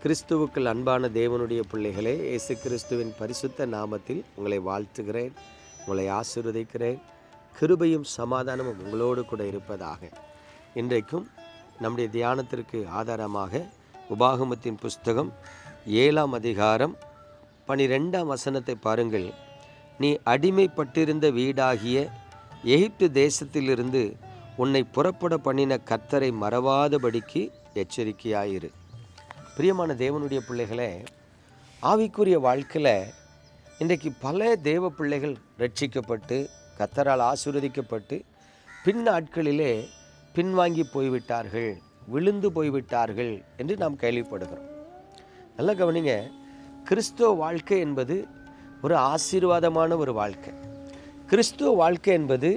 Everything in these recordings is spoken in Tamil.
கிறிஸ்துவுக்குள் அன்பான தேவனுடைய பிள்ளைகளே, இயேசு கிறிஸ்துவின் பரிசுத்த நாமத்தில் உங்களை வாழ்த்துகிறேன், உங்களை ஆசீர்வதிக்கிறேன். கிருபையும் சமாதானமும் உங்களோடு கூட இருப்பதாக. இன்றைக்கும் நம்முடைய தியானத்திற்கு ஆதாரமாக உபாகமத்தின் புஸ்தகம் 7ஆம் அதிகாரம் 12ஆம் வசனத்தை பாருங்கள். நீ அடிமைப்பட்டிருந்த வீடாகிய எகிப்து தேசத்திலிருந்து உன்னை புறப்பட பண்ணின கர்த்தரை மறவாதபடிக்கு எச்சரிக்கையாயிரு. பிரியமான தேவனுடைய பிள்ளைகளே, ஆவிக்குரிய வாழ்க்கையில் இன்றைக்கு பல தேவ பிள்ளைகள் ரட்சிக்கப்பட்டு கர்த்தரால் ஆசீர்வதிக்கப்பட்டு பின் நாட்களிலே பின்வாங்கி போய்விட்டார்கள், விழுந்து போய்விட்டார்கள் என்று நாம் கேள்விப்படுகிறோம். நல்லா கவனிங்க, கிறிஸ்துவ வாழ்க்கை என்பது ஒரு ஆசீர்வாதமான ஒரு வாழ்க்கை. கிறிஸ்துவ வாழ்க்கை என்பது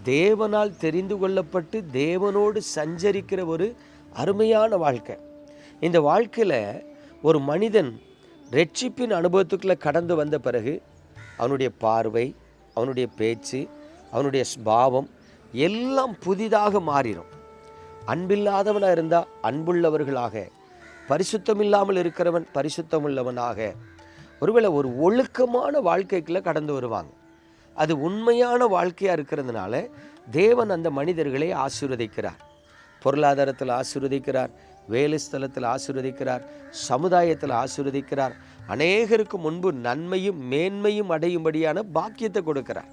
தேவனால் தெரிந்து கொள்ளப்பட்டு தேவனோடு சஞ்சரிக்கிற ஒரு அருமையான வாழ்க்கை. இந்த வாழ்க்கையில் ஒரு மனிதன் ரட்சிப்பின் அனுபவத்துக்குள்ளே கடந்து வந்த பிறகு அவனுடைய பார்வை, அவனுடைய பேச்சு, அவனுடைய ஸ்பாவம் எல்லாம் புதிதாக மாறிடும். அன்பில்லாதவனாக இருந்தால் அன்புள்ளவர்களாக, பரிசுத்தம் இல்லாமல் இருக்கிறவன் பரிசுத்தம் உள்ளவனாக, ஒருவேளை ஒரு ஒழுக்கமான வாழ்க்கைக்குள்ளே கடந்து வருவாங்க. அது உண்மையான வாழ்க்கையாக இருக்கிறதுனால தேவன் அந்த மனிதர்களை ஆசீர்வதிக்கிறார். பொருளாதாரத்தில் ஆசீர்வதிக்கிறார், வேலை ஸ்தலத்தில் ஆசீர்வதிக்கிறார், சமுதாயத்தில் ஆசீர்வதிக்கிறார். அநேகருக்கு முன்பு நன்மையும் மேன்மையும் அடையும்படியான பாக்கியத்தை கொடுக்கிறார்.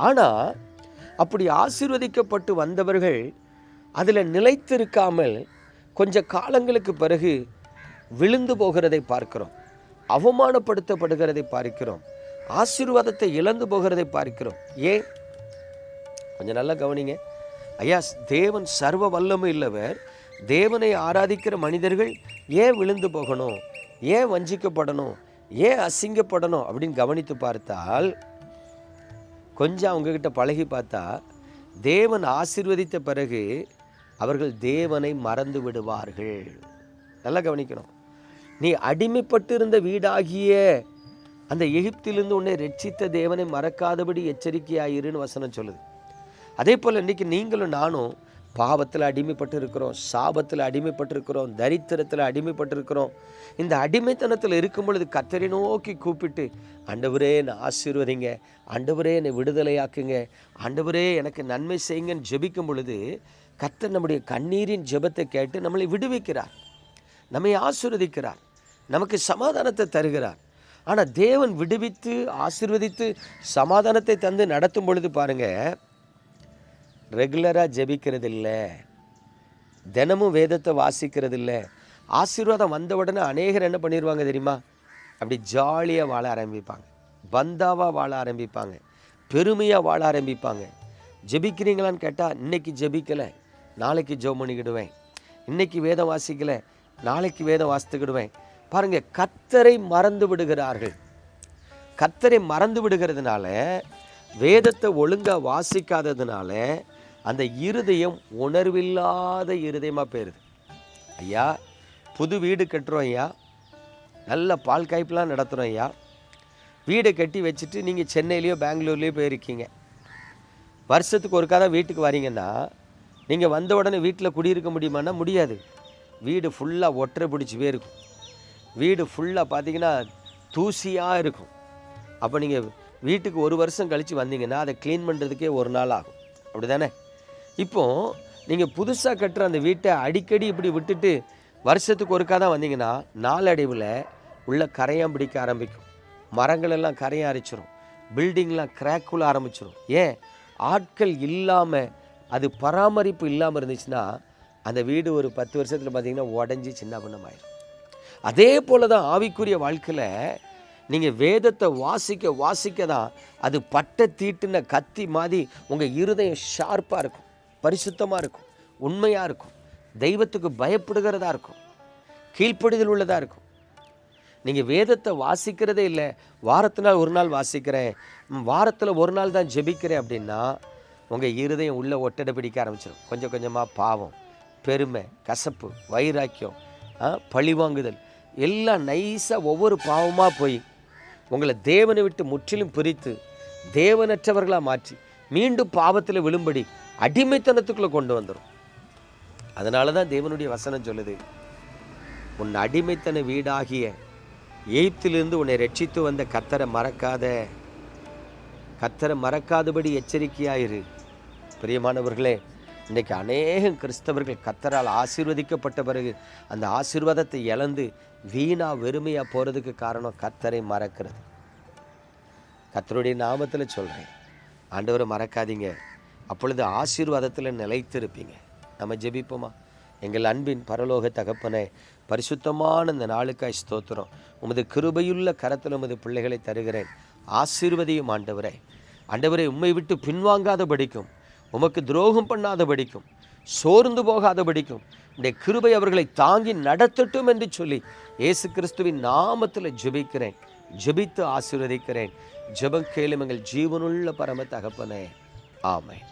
ஆனால் அப்படி ஆசீர்வதிக்கப்பட்டு வந்தவர்கள் அதில் நிலைத்திருக்காமல் கொஞ்ச காலங்களுக்கு பிறகு விழுந்து போகிறதை பார்க்கிறோம், அவமானப்படுத்தப்படுகிறதை பார்க்கிறோம், ஆசீர்வாதத்தை இழந்து போகிறதை பார்க்கிறோம். ஏன்? கொஞ்சம் நல்லா கவனிங்க ஐயா. தேவன் சர்வ வல்லமை இல்லவர். தேவனை ஆராதிக்கிற மனிதர்கள் ஏன் விழுந்து போகணும், ஏன் வஞ்சிக்கப்படணும், ஏன் அசிங்கப்படணும் அப்படின்னு கவனித்து பார்த்தால், கொஞ்சம் அவங்கக்கிட்ட பழகி பார்த்தா, தேவன் ஆசீர்வதித்த பிறகு அவர்கள் தேவனை மறந்து விடுவார்கள். நல்லா கவனிக்கணும். நீ அடிமைப்பட்டு இருந்த வீடாகிய அந்த எகிப்திலிருந்து உன்னை ரட்சித்த தேவனை மறக்காதபடி எச்சரிக்கையாயிருன்னு வசனம் சொல்லுது. அதே போல் இன்றைக்கி நீங்களும் நானும் பாவத்தில் அடிமைப்பட்டு இருக்கிறோம், சாபத்தில் அடிமைப்பட்டு இருக்கிறோம், தரித்திரத்தில் அடிமைப்பட்டு இருக்கிறோம். இந்த அடிமைத்தனத்தில் இருக்கும் பொழுது கர்த்தரை நோக்கி கூப்பிட்டு, ஆண்டவரே என்னை ஆசீர்வதிங்க, ஆண்டவரே என்னை விடுதலையாக்குங்க, ஆண்டவரே எனக்கு நன்மை செய்யுங்கன்னு ஜெபிக்கும் பொழுது கர்த்தர் நம்முடைய கண்ணீரின் ஜெபத்தை கேட்டு நம்மளை விடுவிக்கிறார், நம்மை ஆசீர்வதிக்கிறார், நமக்கு சமாதானத்தை தருகிறார். ஆனால் தேவன் விடுவித்து ஆசீர்வதித்து சமாதானத்தை தந்து நடத்தும் பொழுது பாருங்கள், ரெகுலராக ஜெபிக்கிறது இல்லை, தினமும் வேதத்தை வாசிக்கிறது இல்லை. ஆசீர்வாதம் வந்த உடனே அநேகர் என்ன பண்ணிடுவாங்க தெரியுமா? அப்படி ஜாலியாக வாழ ஆரம்பிப்பாங்க, பந்தாவாக வாழ ஆரம்பிப்பாங்க, பெருமையாக வாழ ஆரம்பிப்பாங்க. ஜெபிக்கிறீங்களான்னு கேட்டால், இன்னைக்கு ஜெபிக்கலை நாளைக்கு ஜெபம் பண்ணிக்கிடுவேன், இன்னைக்கு வேதம் வாசிக்கலை நாளைக்கு வேதம் வாசித்துக்கிடுவேன். பாருங்கள், கர்த்தரை மறந்து விடுகிறார்கள். கர்த்தரை மறந்து விடுகிறதுனால, வேதத்தை ஒழுங்காக வாசிக்காததுனால அந்த இருதயம் உணர்வில்லாத இருதயமாக போயிடுது. ஐயா, புது வீடு கட்டுறோம் ஐயா, நல்ல பால் காய்ப்புலாம் நடத்துகிறோம் ஐயா. வீடை கட்டி வச்சுட்டு நீங்கள் சென்னையிலையோ பெங்களூர்லேயோ போயிருக்கீங்க. வருஷத்துக்கு ஒருக்கா தான் வீட்டுக்கு வரீங்கன்னா, நீங்கள் வந்த உடனே வீட்டில் குடியிருக்க முடியுமான்னா முடியாது. வீடு ஃபுல்லாக ஒற்றை பிடிச்சி போயிருக்கும், வீடு ஃபுல்லாக பார்த்தீங்கன்னா தூசியாக இருக்கும். அப்போ நீங்கள் வீட்டுக்கு ஒரு வருஷம் கழித்து வந்தீங்கன்னா அதை க்ளீன் பண்ணுறதுக்கே ஒரு நாள் ஆகும், அப்படி தானே? இப்போது நீங்கள் புதுசாக கட்டுற அந்த வீட்டை அடிக்கடி இப்படி விட்டுட்டு வருஷத்துக்கு ஒருக்கா தான் வந்தீங்கன்னா நாளடைவில் உள்ள கரையான் பிடிக்க ஆரம்பிக்கும், மரங்கள் எல்லாம் கரையான் அரைச்சிரும், பில்டிங்லாம் கிராக்குள்ள ஆரம்பிச்சிடும். ஏன்? ஆட்கள் இல்லாமல், அது பராமரிப்பு இல்லாமல் இருந்துச்சுன்னா அந்த வீடு ஒரு 10 வருஷத்தில் பார்த்தீங்கன்னா உடஞ்சி சின்ன பின்னமாயிடும். அதே போல் தான் ஆவிக்குரிய வாழ்க்கையில் நீங்கள் வேதத்தை வாசிக்க வாசிக்க தான் அது பட்டை தீட்டுன கத்தி மாதிரி உங்கள் இருதயம் ஷார்ப்பாக இருக்கும், பரிசுத்தமாக இருக்கும், உண்மையாக இருக்கும், தெய்வத்துக்கு பயப்படுகிறதா இருக்கும், கீழ்ப்படிதல் உள்ளதாக இருக்கும். நீங்கள் வேதத்தை வாசிக்கிறதே இல்லை, வாரத்தினால் ஒரு நாள் வாசிக்கிறேன், வாரத்தில் ஒரு நாள் தான் ஜெபிக்கிறேன் அப்படின்னா உங்கள் இருதயம் உள்ளே ஒட்டடை பிடிக்க ஆரம்பிச்சிடும். கொஞ்சம் கொஞ்சமாக பாவம், பெருமை, கசப்பு, வைராக்கியம், பழிவாங்குதல் எல்லாம் நைஸாக ஒவ்வொரு பாவமாக போய் உங்களை தேவனை விட்டு முற்றிலும் பிரித்து தேவனற்றவர்களாக மாற்றி மீண்டும் பாவத்தில் விழும்படி அடிமைத்தனத்துக்குள்ளே கொண்டு வந்துடும். அதனால தான் தேவனுடைய வசனம் சொல்லுது, உன் அடிமைத்தன வீடாகிய எகிப்திலிருந்து உன்னை ரட்சித்து வந்த கர்த்தரை மறக்காத. கர்த்தரை மறக்காதபடி எச்சரிக்கையாயிரு. பிரியமானவர்களே, இன்றைக்கு அநேகம் கிறிஸ்தவர்கள் கர்த்தரால் ஆசீர்வதிக்கப்பட்ட பிறகு அந்த ஆசீர்வாதத்தை இழந்து வீணா வெறுமையாக போகிறதுக்கு காரணம் கர்த்தரை மறக்கிறது. கர்த்தருடைய நாமத்தில் சொல்கிறேன், ஆண்டவரை மறக்காதீங்க. அப்பொழுது ஆசீர்வாதத்தில் நிலைத்திருப்பீங்க. நம்ம ஜெபிப்போமா? எங்கள் அன்பின் பரலோக தகப்பனே, பரிசுத்தமான இந்த நாளுக்காய் ஸ்தோத்திரம். உமது கிருபையுள்ள கரத்தில் உமது பிள்ளைகளை தருகிறேன். ஆசீர்வதியும் ஆண்டவரே. ஆண்டவரை உம்மை விட்டு பின்வாங்காத படிக்கும், உமக்கு துரோகம் பண்ணாத படிக்கும், சோர்ந்து போகாத படிக்கும் உடைய கிருபை அவர்களை தாங்கி நடத்தட்டும் என்று சொல்லி இயேசு கிறிஸ்துவின் நாமத்தில் ஜெபிக்கிறேன். ஜெபித்து ஆசீர்வதிக்கிறேன். ஜெபம் கேளும் எங்கள் ஜீவனுள்ள பரம தகப்பனே. ஆமென்.